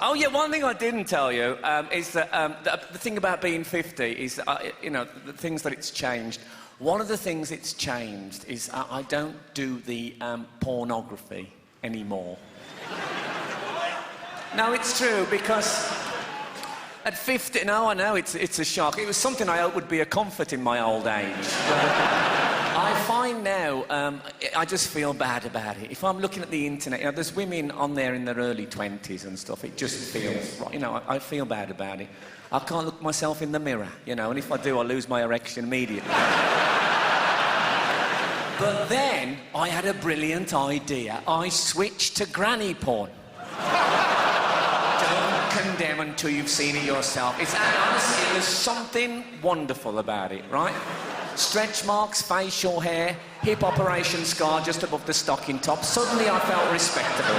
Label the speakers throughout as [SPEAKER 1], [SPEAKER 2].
[SPEAKER 1] Oh, yeah, one thing I didn't tell you is that the thing about being 50 is, you know, the things that it's changed. One of the things it's changed is I don't do the pornography anymore. No, it's true, because at 50... No, I know, it's a shock. It was something I hoped would be a comfort in my old age. I find now, I just feel bad about it. If I'm looking at the internet, you know, there's women on there in their early 20s and stuff. It just feels, you know, I feel bad about it. I can't look myself in the mirror, you know, and if I do, I lose my erection immediately. But then, I had a brilliant idea. I switched to granny porn. Don't condemn until you've seen it yourself. It's honestly, there's something wonderful about it, right? Stretch marks, facial hair, hip operation scar just above the stocking top. Suddenly I felt respectable.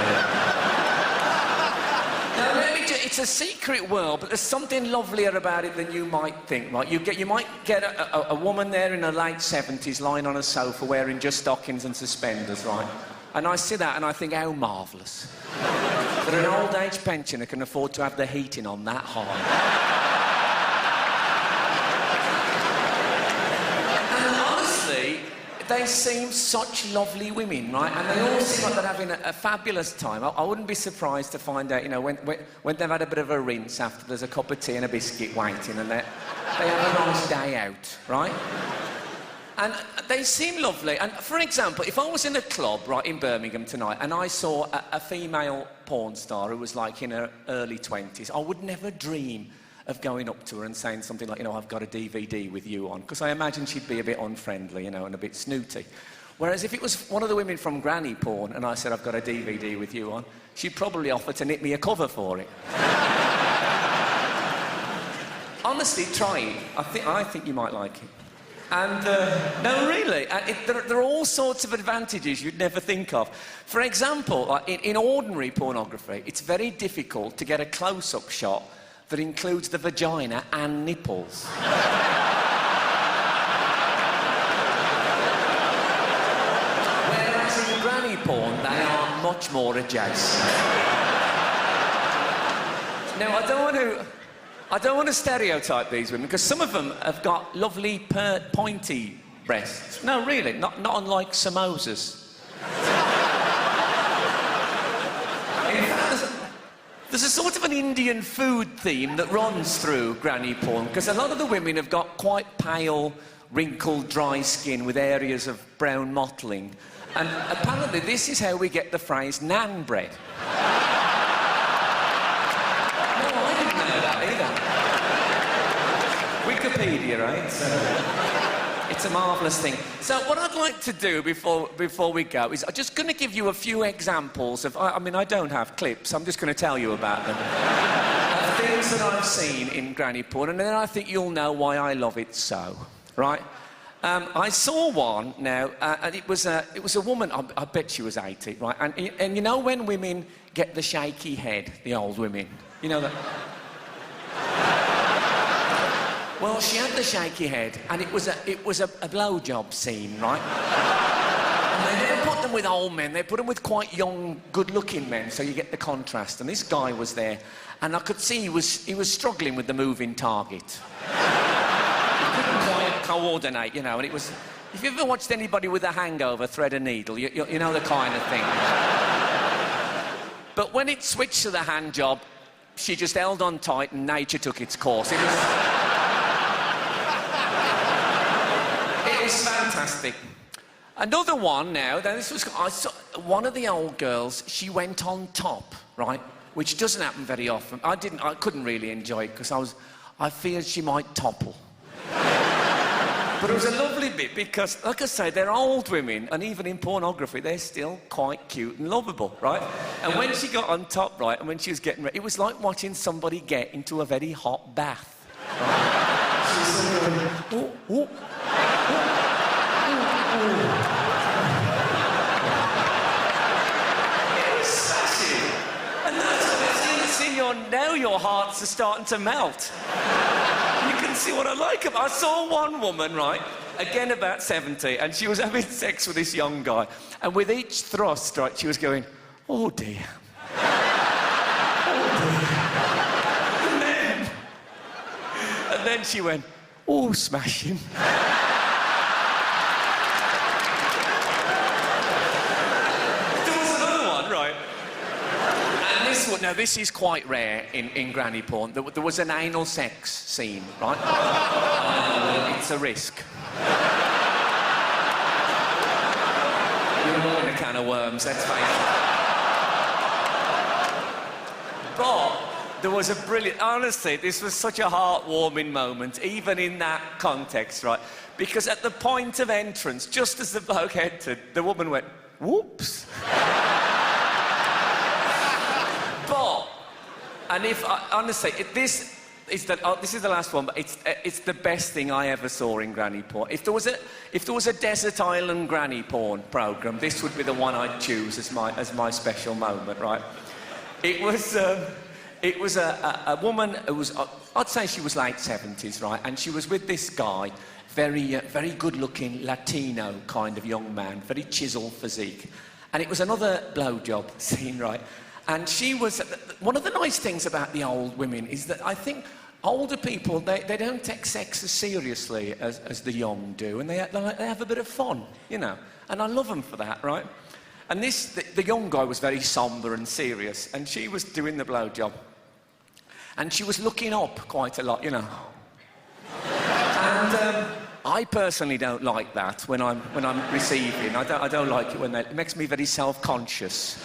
[SPEAKER 1] Now, it's a secret world, but there's something lovelier about it than you might think, right? You might get a woman there in her late 70s lying on a sofa wearing just stockings and suspenders, right? And I see that and I think, how marvellous. That an old age pensioner can afford to have the heating on that high. They seem such lovely women, right? And they all seem like they're having a fabulous time. I wouldn't be surprised to find out, you know, when they've had a bit of a rinse after there's a cup of tea and a biscuit waiting and they have a nice day out, right? And they seem lovely. And, for example, if I was in a club, right, in Birmingham tonight and I saw a female porn star who was, like, in her early 20s, I would never dream of going up to her and saying something like, you know, I've got a DVD with you on, because I imagine she'd be a bit unfriendly, you know, and a bit snooty. Whereas if it was one of the women from granny porn and I said, I've got a DVD with you on, she'd probably offer to knit me a cover for it. Honestly, try it. I think you might like it. And, no, really, there are all sorts of advantages you'd never think of. For example, like in ordinary pornography, it's very difficult to get a close-up shot that includes the vagina and nipples. Whereas in granny porn, they are much more adjacent. Now, I don't want to stereotype these women, because some of them have got lovely, pointy breasts. No, really, not unlike samosas. There's a sort of an Indian food theme that runs through granny porn, because a lot of the women have got quite pale, wrinkled, dry skin with areas of brown mottling. And apparently this is how we get the phrase nan bread. No, I didn't know that either. Wikipedia, right? So, it's a marvellous thing. So what I'd like to do before we go is I'm just going to give you a few examples of... I mean, I don't have clips. I'm just going to tell you about them. Things that I've seen in granny porn, and then I think you'll know why I love it so, right? I saw one now, and it was a woman. I bet she was 80, right? And you know when women get the shaky head, the old women, you know that. Well, she had the shaky head, and it was a blowjob scene, right? And they never put them with old men, they put them with quite young, good-looking men, so you get the contrast. And this guy was there, and I could see he was struggling with the moving target. He couldn't quite coordinate, you know, and it was... If you've ever watched anybody with a hangover thread a needle, you know the kind of thing. But when it switched to the hand job, she just held on tight and nature took its course. It was fantastic. Another one now, I saw one of the old girls, she went on top, right? Which doesn't happen very often. I couldn't really enjoy it because I feared she might topple. But it was a lovely bit because, like I say, they're old women, and even in pornography, they're still quite cute and lovable, right? And when she got on top, right, and when she was getting ready, it was like watching somebody get into a very hot bath. Right? She was going, oh. It was sexy. And that's what it's in now your hearts are starting to melt. You can see what I like about it. I saw one woman, right, again about 70, and she was having sex with this young guy. And with each thrust, right, she was going, oh dear. Oh dear. then she went, oh, smashing. Now, this is quite rare in granny porn. There was an anal sex scene, right? It's a risk. You're all in a can of worms, let's face it. But there was a brilliant... Honestly, this was such a heartwarming moment, even in that context, right? Because at the point of entrance, just as the bloke entered, the woman went, whoops. And honestly, this is the last one, but it's the best thing I ever saw in granny porn. If there was a desert island granny porn program, this would be the one I'd choose as my special moment, right? It was a woman who was, I'd say she was late 70s, right? And she was with this guy, very good-looking Latino kind of young man, very chiseled physique, and it was another blowjob scene, right? And she was... One of the nice things about the old women is that I think older people, they don't take sex as seriously as the young do, and they have a bit of fun, you know. And I love them for that, right? And the young guy was very sombre and serious, and she was doing the blowjob. And she was looking up quite a lot, you know. And I personally don't like that when I'm receiving. I don't like it when it makes me very self-conscious.